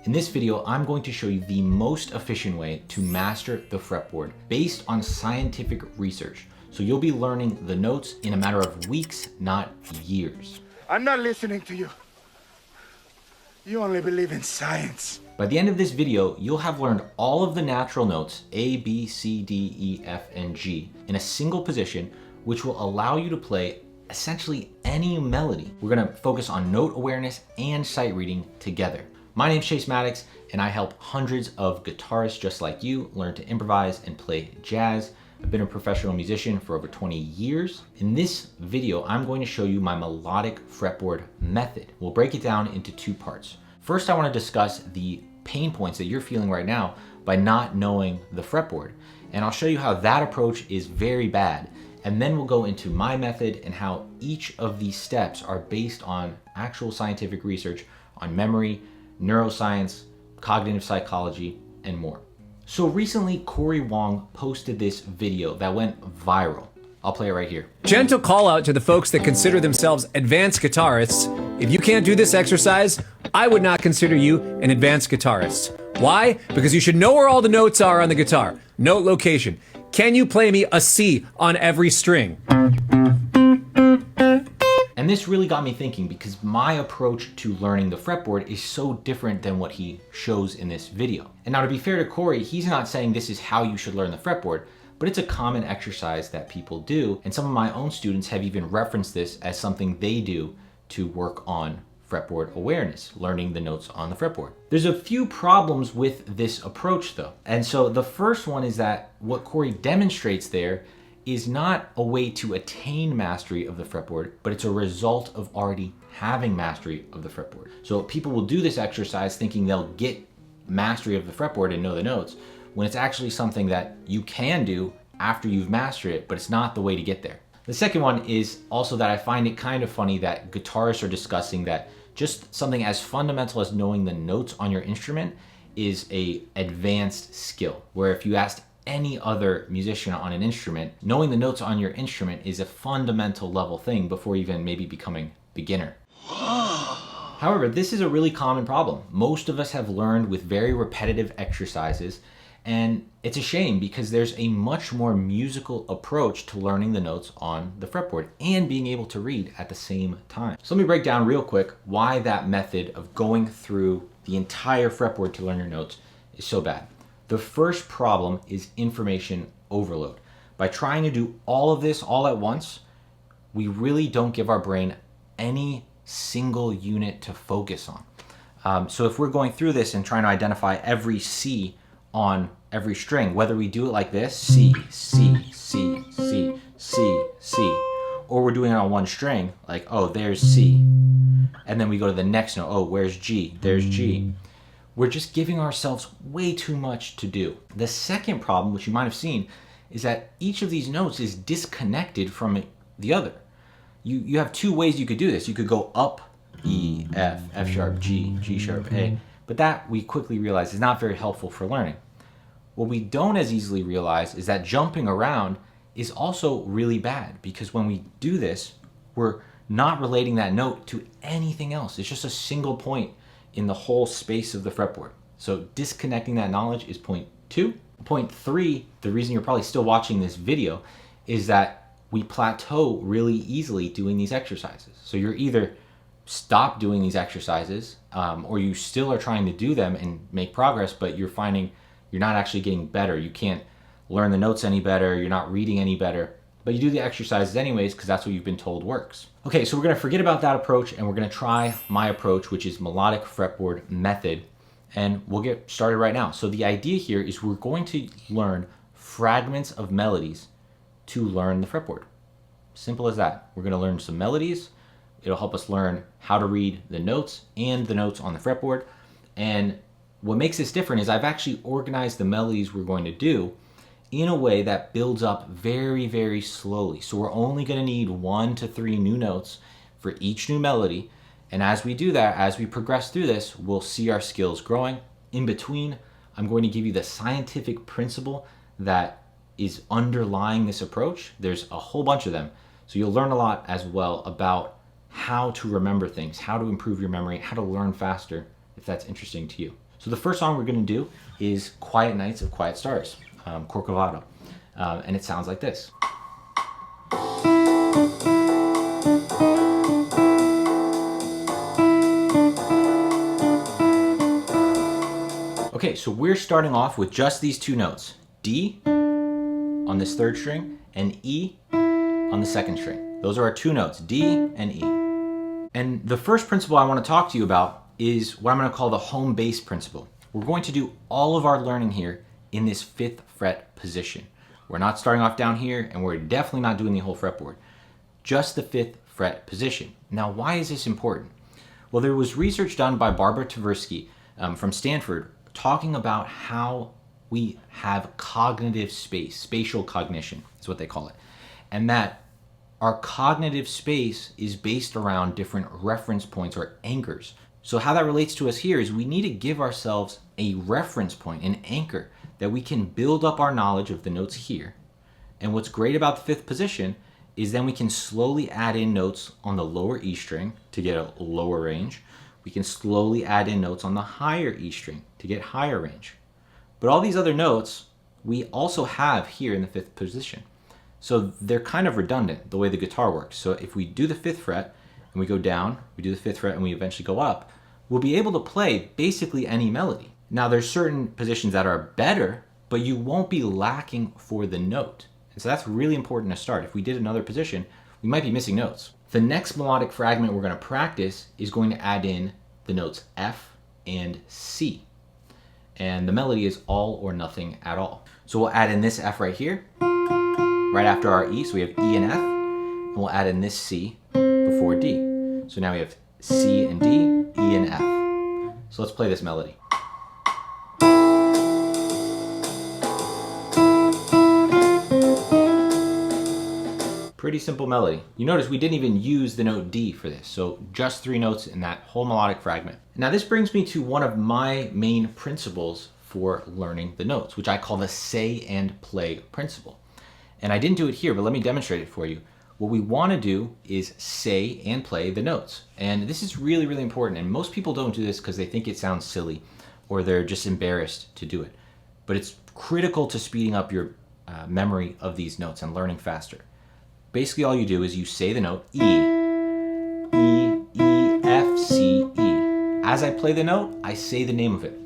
In this video, I'm going to show you the most efficient way to master the fretboard based on scientific research. So you'll be learning the notes in a matter of weeks, not years. I'm not listening to you. You only believe in science. By the end of this video, you'll have learned all of the natural notes A, B, C, D, E, F, and G in a single position, which will allow you to play essentially any melody. We're gonna focus on note awareness and sight reading together. My name's Maddox, and I help hundreds of guitarists just like you learn to improvise and play jazz. I've been a professional musician for over 20 years. In this video, I'm going to show you my melodic fretboard method. We'll break it down into two parts. First, I want to discuss the pain points that you're feeling right now by not knowing the fretboard. And I'll show you how that approach is very bad. And then we'll go into my method and how each of these steps are based on actual scientific research on memory, neuroscience, cognitive psychology, and more. So recently, Corey Wong posted this video that went viral. I'll play it right here. Gentle call out to the folks that consider themselves advanced guitarists. If you can't do this exercise, I would not consider you an advanced guitarist. Why? Because you should know where all the notes are on the guitar. Note location. Can you play me a C on every string? And this really got me thinking because my approach to learning the fretboard is so different than what he shows in this video. And now to be fair to Corey, he's not saying this is how you should learn the fretboard, but it's a common exercise that people do. And some of my own students have even referenced this as something they do to work on fretboard awareness, learning the notes on the fretboard. There's a few problems with this approach though. And so the first one is that what Corey demonstrates there is not a way to attain mastery of the fretboard, but it's a result of already having mastery of the fretboard. So people will do this exercise thinking they'll get mastery of the fretboard and know the notes, when it's actually something that you can do after you've mastered it, but it's not the way to get there. The second one is also that I find it kind of funny that guitarists are discussing that just something as fundamental as knowing the notes on your instrument is a advanced skill, where if you asked any other musician on an instrument, knowing the notes on your instrument is a fundamental level thing before even maybe becoming beginner. However, this is a really common problem. Most of us have learned with very repetitive exercises, and it's a shame because there's a much more musical approach to learning the notes on the fretboard and being able to read at the same time. So let me break down real quick why that method of going through the entire fretboard to learn your notes is so bad. The first problem is information overload. By trying to do all of this all at once, we really don't give our brain any single unit to focus on. So if we're going through this and trying to identify every C on every string, whether we do it like this, C, C, C, C, C, C, or we're doing it on one string, like, oh, there's C. And then we go to the next note, oh, where's G? There's G. We're just giving ourselves way too much to do. The second problem, which you might have seen, is that each of these notes is disconnected from the other. You have two ways you could do this. You could go up, E, F, F sharp, G, G sharp, A, but that we quickly realize is not very helpful for learning. What we don't as easily realize is that jumping around is also really bad, because when we do this, we're not relating that note to anything else. It's just a single point in the whole space of the fretboard. So disconnecting that knowledge is point 2. Point 3, the reason you're probably still watching this video, is that we plateau really easily doing these exercises. So you're either stop doing these exercises, or you still are trying to do them and make progress, but you're finding you're not actually getting better. You can't learn the notes any better, you're not reading any better, but you do the exercises anyways because that's what you've been told works. Okay, so we're gonna forget about that approach and we're gonna try my approach, which is melodic fretboard method, and we'll get started right now. So the idea here is we're going to learn fragments of melodies to learn the fretboard. Simple as that. We're gonna learn some melodies. It'll help us learn how to read the notes and the notes on the fretboard. And what makes this different is I've actually organized the melodies we're going to do in a way that builds up very, very slowly. So we're only gonna need 1 to 3 new notes for each new melody. And as we do that, as we progress through this, we'll see our skills growing. In between, I'm going to give you the scientific principle that is underlying this approach. There's a whole bunch of them. So you'll learn a lot as well about how to remember things, how to improve your memory, how to learn faster, if that's interesting to you. So the first song we're going to do is Quiet Nights of Quiet Stars, Corcovado. And it sounds like this. Okay, so we're starting off with just these two notes, D on this third string and E on the second string. Those are our two notes, D and E. And the first principle I want to talk to you about is what I'm going to call the home base principle. We're going to do all of our learning here in this 5th fret position. We're not starting off down here, and we're definitely not doing the whole fretboard. Just the 5th fret position. Now, why is this important? Well, there was research done by Barbara Tversky from Stanford talking about how we have cognitive space, spatial cognition is what they call it. And that our cognitive space is based around different reference points or anchors. So how that relates to us here is we need to give ourselves a reference point, an anchor, that we can build up our knowledge of the notes here. And what's great about the 5th position is then we can slowly add in notes on the lower E string to get a lower range. We can slowly add in notes on the higher E string to get higher range. But all these other notes we also have here in the 5th position. So they're kind of redundant the way the guitar works. So if we do the 5th fret and we go down, we do the 5th fret and we eventually go up, we'll be able to play basically any melody. Now there's certain positions that are better, but you won't be lacking for the note. And so that's really important to start. If we did another position, we might be missing notes. The next melodic fragment we're going to practice is going to add in the notes F and C. And the melody is all or nothing at all. So we'll add in this F right here, right after our E. So we have E and F, and we'll add in this C before D. So now we have C and D, E and F. So let's play this melody. Pretty simple melody. You notice we didn't even use the note D for this, so just 3 notes in that whole melodic fragment. Now this brings me to one of my main principles for learning the notes, which I call the say and play principle. And I didn't do it here, but let me demonstrate it for you. What we want to do is say and play the notes. And this is really, really important. And most people don't do this because they think it sounds silly or they're just embarrassed to do it. But it's critical to speeding up your memory of these notes and learning faster. Basically all you do is you say the note E, E, E, F, C, E. As I play the note, I say the name of it.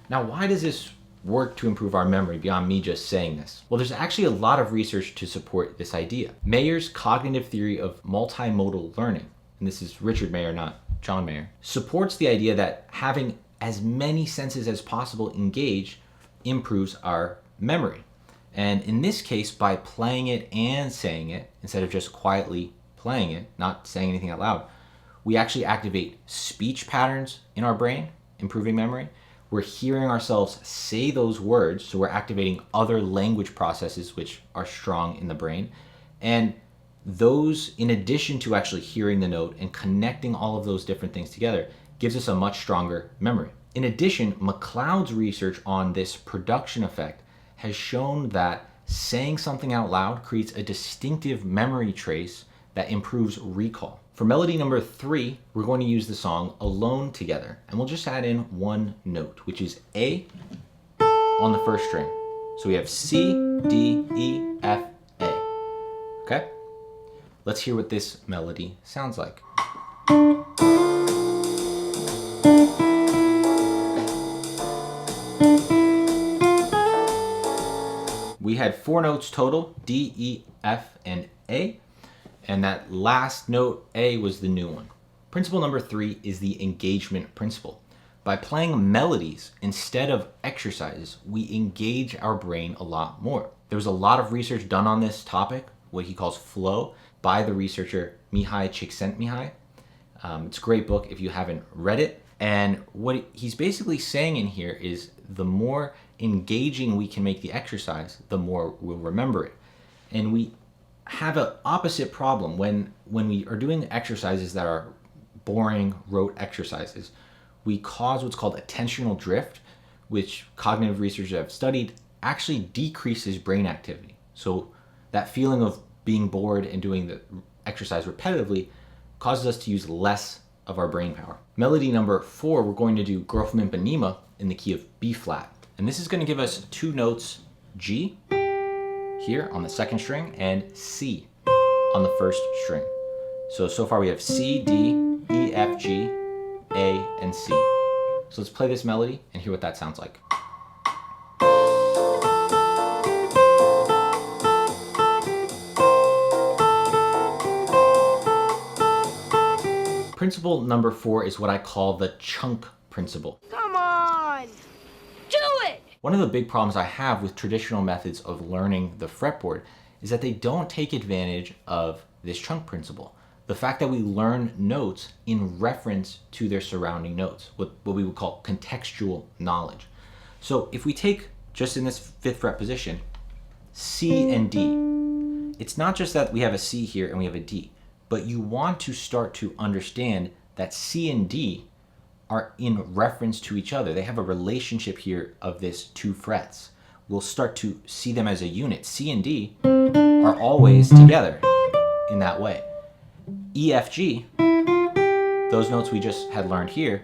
Now why does this work to improve our memory beyond me just saying this? Well, there's actually a lot of research to support this idea. Mayer's cognitive theory of multimodal learning, and this is Richard Mayer, not John Mayer, supports the idea that having as many senses as possible engaged improves our memory. And in this case, by playing it and saying it, instead of just quietly playing it, not saying anything out loud, we actually activate speech patterns in our brain, improving memory. We're hearing ourselves say those words, so we're activating other language processes which are strong in the brain. And those, in addition to actually hearing the note and connecting all of those different things together, gives us a much stronger memory. In addition, McLeod's research on this production effect has shown that saying something out loud creates a distinctive memory trace that improves recall. For melody number 3, we're going to use the song Alone Together, and we'll just add in 1 note, which is A on the first string. So we have C, D, E, F, A. Okay? Let's hear what this melody sounds like. We had 4 notes total, D, E, F, and A. And that last note, A, was the new one. Principle number 3 is the engagement principle. By playing melodies instead of exercises, we engage our brain a lot more. There was a lot of research done on this topic, what he calls flow, by the researcher Mihai Csikszentmihalyi. It's a great book if you haven't read it. And what he's basically saying in here is the more engaging we can make the exercise, the more we'll remember it. And we have an opposite problem when we are doing exercises that are boring, rote exercises. We cause what's called attentional drift, which cognitive researchers have studied actually decreases brain activity. So that feeling of being bored and doing the exercise repetitively causes us to use less of our brain power. Melody number 4, we're going to do Grofman Benima, in the key of B flat. And this is going to give us two notes, G here on the second string and C on the first string. So far we have C, D, E, F, G, A, and C. So let's play this melody and hear what that sounds like. Principle number 4 is what I call the chunk principle. Come on! Do it! One of the big problems I have with traditional methods of learning the fretboard is that they don't take advantage of this chunk principle. The fact that we learn notes in reference to their surrounding notes, what we would call contextual knowledge. So if we take, just in this 5th fret position, C and D, it's not just that we have a C here and we have a D, but you want to start to understand that C and D are in reference to each other. They have a relationship here of this 2 frets. We'll start to see them as a unit. C and D are always together in that way. E, F, G, those notes we just had learned here,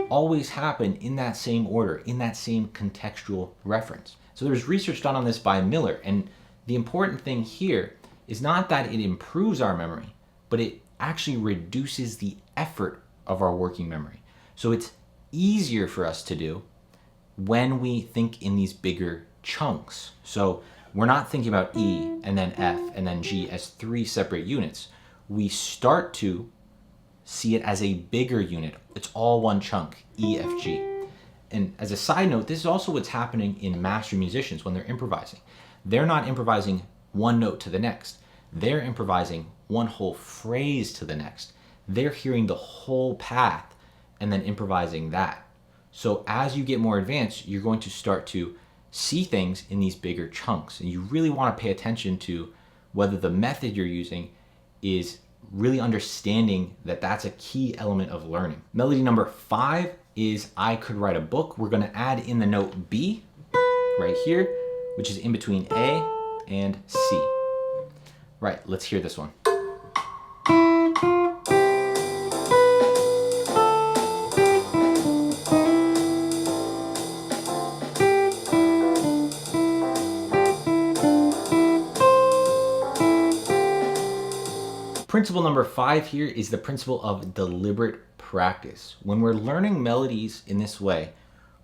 always happen in that same order, in that same contextual reference. So there's research done on this by Miller, and the important thing here is not that it improves our memory, but it actually reduces the effort of our working memory. So it's easier for us to do when we think in these bigger chunks. So we're not thinking about E and then F and then G as 3 separate units. We start to see it as a bigger unit. It's all one chunk, E, F, G. And as a side note, this is also what's happening in master musicians when they're improvising. They're not improvising one note to the next. They're improvising one whole phrase to the next. They're hearing the whole path and then improvising that. So as you get more advanced, you're going to start to see things in these bigger chunks. And you really want to pay attention to whether the method you're using is really understanding that that's a key element of learning. Melody number 5 is I Could Write a Book. We're going to add in the note B right here, which is in between A and C. Right, let's hear this one. Principle number 5 here is the principle of deliberate practice. When we're learning melodies in this way,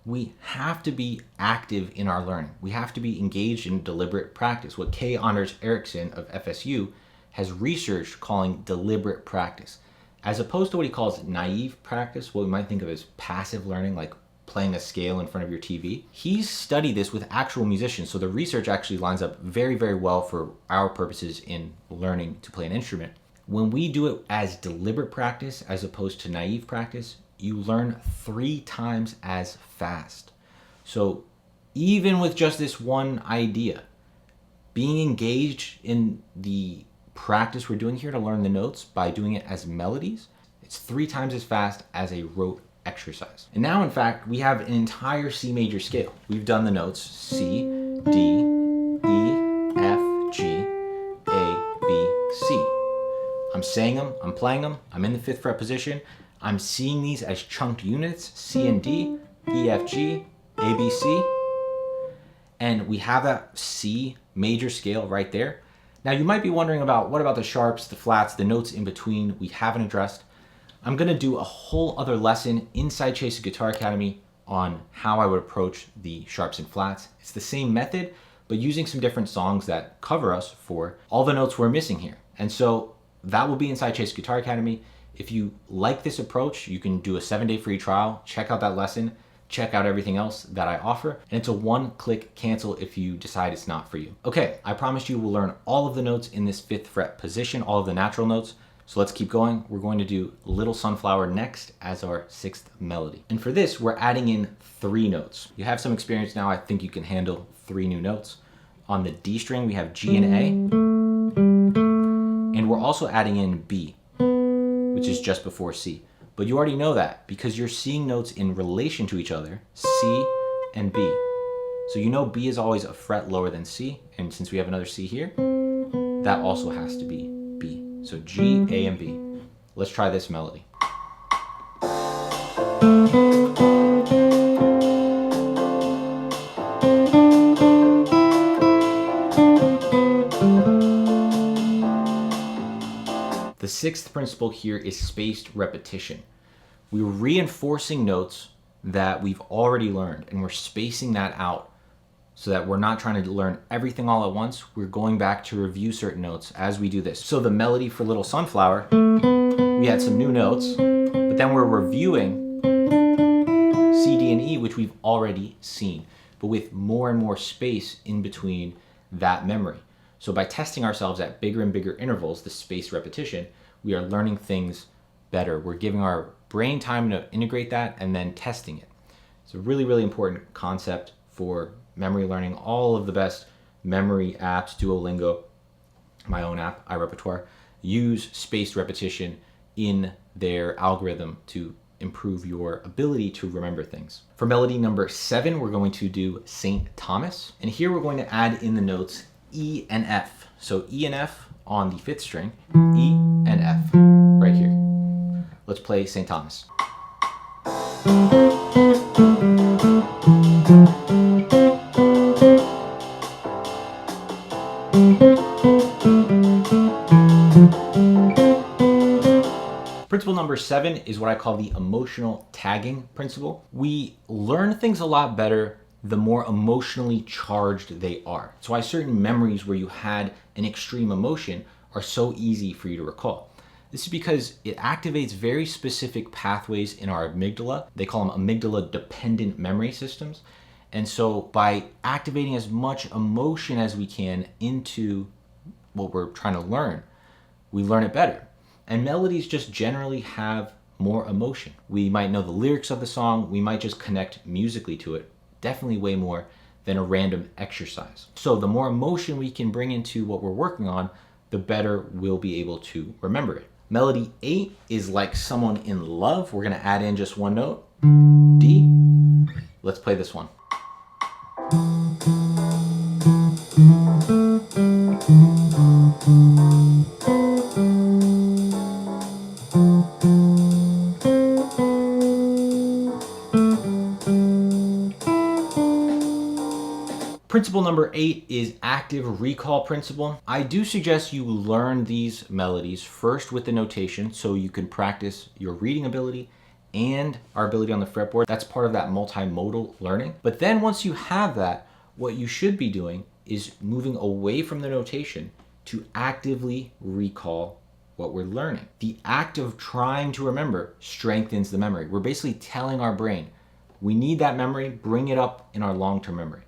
we have to be active in our learning. We have to be engaged in deliberate practice. What K. Anders Ericsson of FSU has researched calling deliberate practice, as opposed to what he calls naive practice, what we might think of as passive learning, like playing a scale in front of your TV. He's studied this with actual musicians, so the research actually lines up very, very well for our purposes in learning to play an instrument. When we do it as deliberate practice as opposed to naive practice, you learn 3 times as fast. So even with just this one idea, being engaged in the practice we're doing here to learn the notes by doing it as melodies, it's 3 times as fast as a rote exercise. And now, in fact, we have an entire C major scale. We've done the notes C, D, E, F, G, A, B, C. I'm saying them, I'm playing them, I'm in the 5th fret position. I'm seeing these as chunked units, C and D, E, F, G, A, B, C. And we have that C major scale right there. Now you might be wondering about, what about the sharps, the flats, the notes in between we haven't addressed. I'm gonna do a whole other lesson inside Chase's Guitar Academy on how I would approach the sharps and flats. It's the same method, but using some different songs that cover us for all the notes we're missing here. And so that will be inside Chase's Guitar Academy. If you like this approach, you can do a 7-day free trial, check out that lesson, check out everything else that I offer, and it's a one-click cancel if you decide it's not for you. Okay, I promised you we'll learn all of the notes in this 5th fret position, all of the natural notes. So let's keep going. We're going to do Little Sunflower next as our 6th melody. And for this, we're adding in 3 notes. You have some experience now. I think you can handle 3 new notes. On the D string, we have G and A. And we're also adding in B, which is just before C. But you already know that because you're seeing notes in relation to each other, C and B. So you know B is always a fret lower than C, and since we have another C here, that also has to be B. So G, A, and B. Let's try this melody. sixth principle here is spaced repetition. We're reinforcing notes that we've already learned, and we're spacing that out so that we're not trying to learn everything all at once. We're going back to review certain notes as we do this. So the melody for Little Sunflower, we had some new notes, but then we're reviewing C, D, and E, which we've already seen, but with more and more space in between that memory. So by testing ourselves at bigger and bigger intervals, the spaced repetition, we are learning things better. We're giving our brain time to integrate that and then testing it. It's a really, really important concept for memory learning. All of the best memory apps, Duolingo, my own app, iRepertoire, use spaced repetition in their algorithm to improve your ability to remember things. For melody number 7, we're going to do St. Thomas. And here we're going to add in the notes E and F. So E and F on the 5th string, E and F right here. Let's play St. Thomas. Principle number 7 is what I call the emotional tagging principle. We learn things a lot better the more emotionally charged they are. It's why certain memories where you had an extreme emotion are so easy for you to recall. This is because it activates very specific pathways in our amygdala. They call them amygdala-dependent memory systems. And so by activating as much emotion as we can into what we're trying to learn, we learn it better. And melodies just generally have more emotion. We might know the lyrics of the song, we might just connect musically to it, definitely way more than a random exercise. So the more emotion we can bring into what we're working on, the better we'll be able to remember it. Melody 8 is like someone in love. We're gonna add in just one note, D. Let's play this one. Principle number 8 is active recall principle. I do suggest you learn these melodies first with the notation so you can practice your reading ability and our ability on the fretboard. That's part of that multimodal learning. But then once you have that, what you should be doing is moving away from the notation to actively recall what we're learning. The act of trying to remember strengthens the memory. We're basically telling our brain, we need that memory, bring it up in our long-term memory.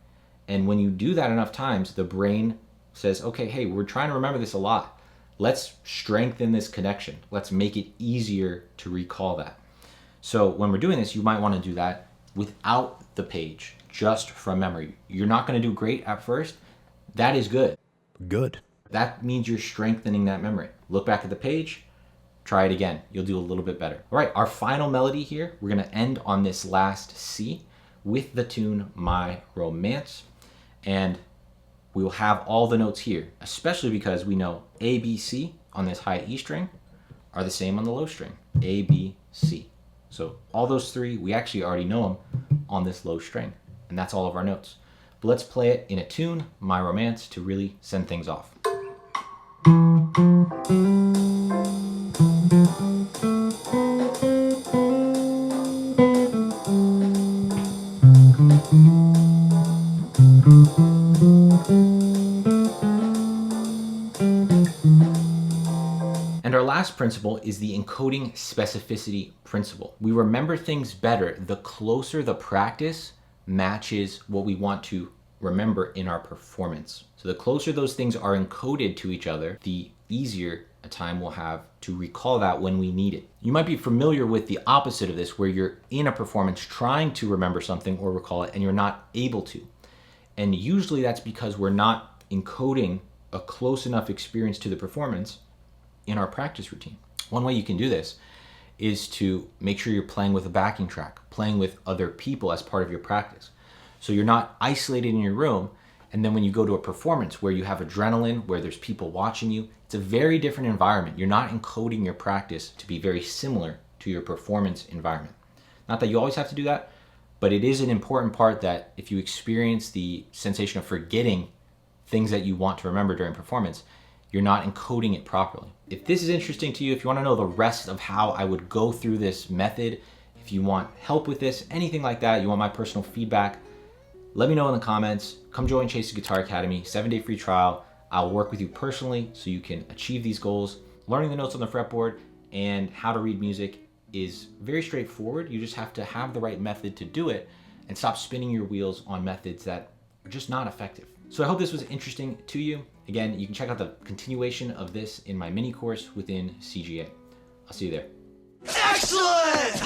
And when you do that enough times, the brain says, okay, hey, we're trying to remember this a lot. Let's strengthen this connection. Let's make it easier to recall that. So when we're doing this, you might want to do that without the page, just from memory. You're not going to do great at first. That is good. Good. That means you're strengthening that memory. Look back at the page, try it again. You'll do a little bit better. All right, our final melody here, we're going to end on this last C with the tune My Romance. And we will have all the notes here, especially because we know A, B, C on this high E string are the same on the low string, A, B, C. So all those three, we actually already know them on this low string, and that's all of our notes. But let's play it in a tune, My Romance, to really send things off. And our last principle is the encoding specificity principle. We remember things better the closer the practice matches what we want to remember in our performance. So the closer those things are encoded to each other, the easier a time we'll have to recall that when we need it. You might be familiar with the opposite of this, where you're in a performance trying to remember something or recall it and you're not able to. And usually that's because we're not encoding a close enough experience to the performance in our practice routine. One way you can do this is to make sure you're playing with a backing track, playing with other people as part of your practice. So you're not isolated in your room, and then when you go to a performance where you have adrenaline, where there's people watching you, it's a very different environment. You're not encoding your practice to be very similar to your performance environment. Not that you always have to do that, but it is an important part that if you experience the sensation of forgetting things that you want to remember during performance, you're not encoding it properly. If this is interesting to you, if you want to know the rest of how I would go through this method, if you want help with this, anything like that, you want my personal feedback, let me know in the comments. Come join Chase the Guitar Academy, 7-day free trial. I'll work with you personally so you can achieve these goals. Learning the notes on the fretboard and how to read music is very straightforward. You just have to have the right method to do it and stop spinning your wheels on methods that are just not effective. So I hope this was interesting to you. Again, you can check out the continuation of this in my mini course within CGA. I'll see you there. Excellent!